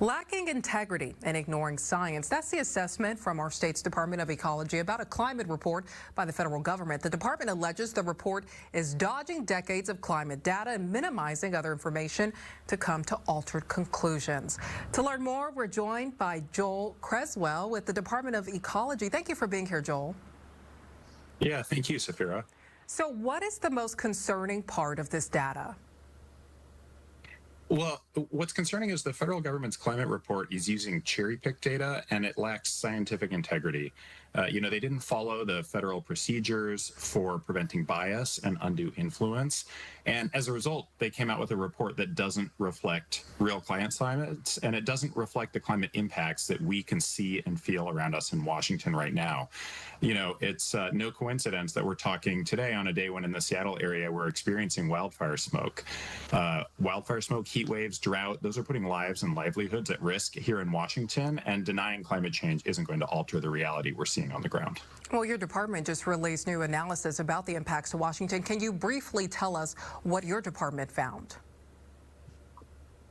Lacking integrity and ignoring science. That's the assessment from our state's Department of Ecology about a climate report by the federal government. The department alleges the report is dodging decades of climate data and minimizing other information to come to altered conclusions. To learn more, we're joined by Joel Creswell with the Department of Ecology. Thank you for being here, Joel. Yeah, thank you, Safira. So what is the most concerning part of this data? Well, what's concerning is the federal government's climate report is using cherry-pick data, and it lacks scientific integrity. They didn't follow the federal procedures for preventing bias and undue influence. And as a result, they came out with a report that doesn't reflect real climate science, and it doesn't reflect the climate impacts that we can see and feel around us in Washington right now. It's no coincidence that we're talking today on a day when in the Seattle area we're experiencing wildfire smoke. Wildfire smoke, heat waves, drought, those are putting lives and livelihoods at risk here in Washington, and denying climate change isn't going to alter the reality we're seeing on the ground. Well, your department just released new analysis about the impacts to Washington. Can you briefly tell us what your department found?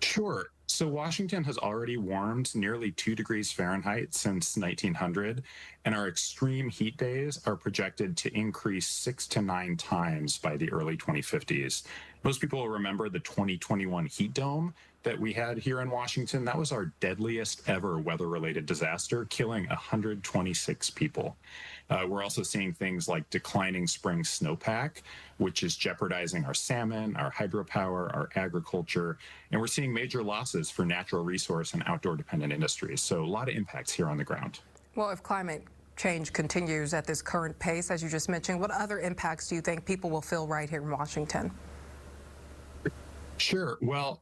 Sure. So Washington has already warmed nearly 2 degrees Fahrenheit since 1900, and our extreme heat days are projected to increase 6 to 9 times by the early 2050s. Most people will remember the 2021 heat dome that we had here in Washington. That was our deadliest ever weather-related disaster, killing 126 people. We're also seeing things like declining spring snowpack, which is jeopardizing our salmon, our hydropower, our agriculture, and we're seeing major losses for natural resource and outdoor-dependent industries. So a lot of impacts here on the ground. Well, if climate change continues at this current pace, as you just mentioned, what other impacts do you think people will feel right here in Washington? Sure. Well,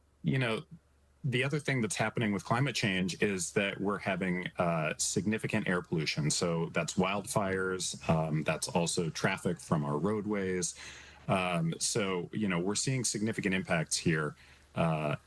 the other thing that's happening with climate change is that we're having significant air pollution. So that's wildfires. That's also traffic from our roadways. We're seeing significant impacts here. What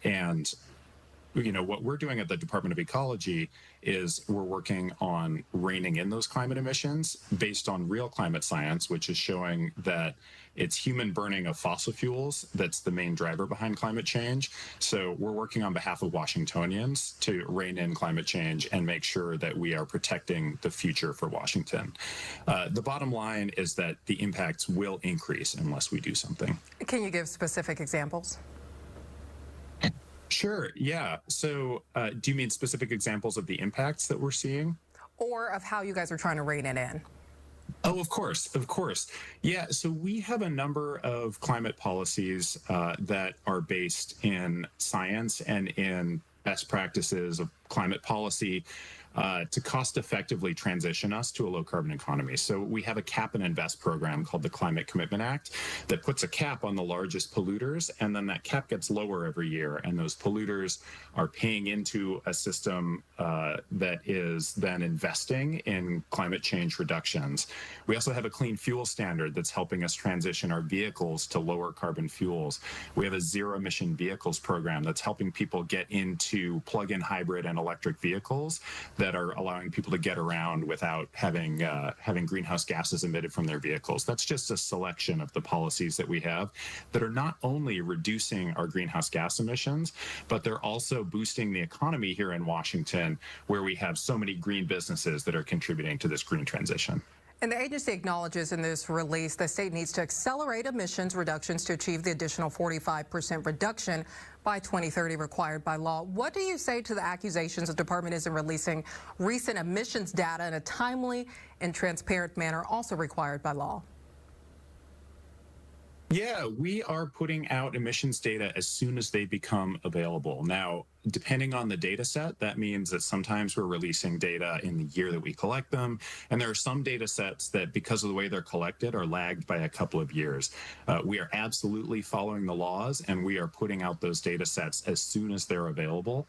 we're doing at the Department of Ecology is we're working on reining in those climate emissions based on real climate science, which is showing that it's human burning of fossil fuels that's the main driver behind climate change. So we're working on behalf of Washingtonians to rein in climate change and make sure that we are protecting the future for Washington. The bottom line is that the impacts will increase unless we do something. Can you give specific examples? Sure, yeah. So do you mean specific examples of the impacts that we're seeing? Or of how you guys are trying to rein it in? Oh, of course, of course. Yeah, so we have a number of climate policies that are based in science and in best practices of climate policy to cost effectively transition us to a low carbon economy. So we have a cap and invest program called the Climate Commitment Act that puts a cap on the largest polluters, and then that cap gets lower every year, and those polluters are paying into a system that is then investing in climate change reductions. We also have a clean fuel standard that's helping us transition our vehicles to lower carbon fuels. We have a zero emission vehicles program that's helping people get into plug-in hybrid and electric vehicles that are allowing people to get around without having greenhouse gases emitted from their vehicles. That's just a selection of the policies that we have that are not only reducing our greenhouse gas emissions, but they're also boosting the economy here in Washington, where we have so many green businesses that are contributing to this green transition. And the agency acknowledges in this release the state needs to accelerate emissions reductions to achieve the additional 45% reduction by 2030 required by law. What do you say to the accusations the department isn't releasing recent emissions data in a timely and transparent manner, also required by law? Yeah, we are putting out emissions data as soon as they become available. Now, depending on the data set, that means that sometimes we're releasing data in the year that we collect them. And there are some data sets that, because of the way they're collected, are lagged by a couple of years. We are absolutely following the laws, and we are putting out those data sets as soon as they're available.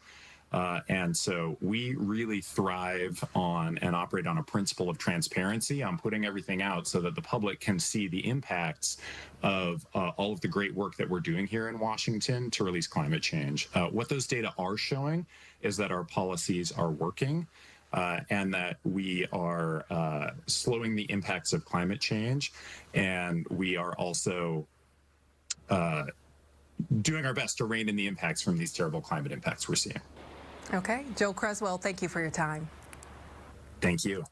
And so we really thrive on and operate on a principle of transparency, on putting everything out so that the public can see the impacts of all of the great work that we're doing here in Washington to release climate change. What those data are showing is that our policies are working and that we are slowing the impacts of climate change. And we are also doing our best to rein in the impacts from these terrible climate impacts we're seeing. Okay, Joe Creswell, thank you for your time. Thank you.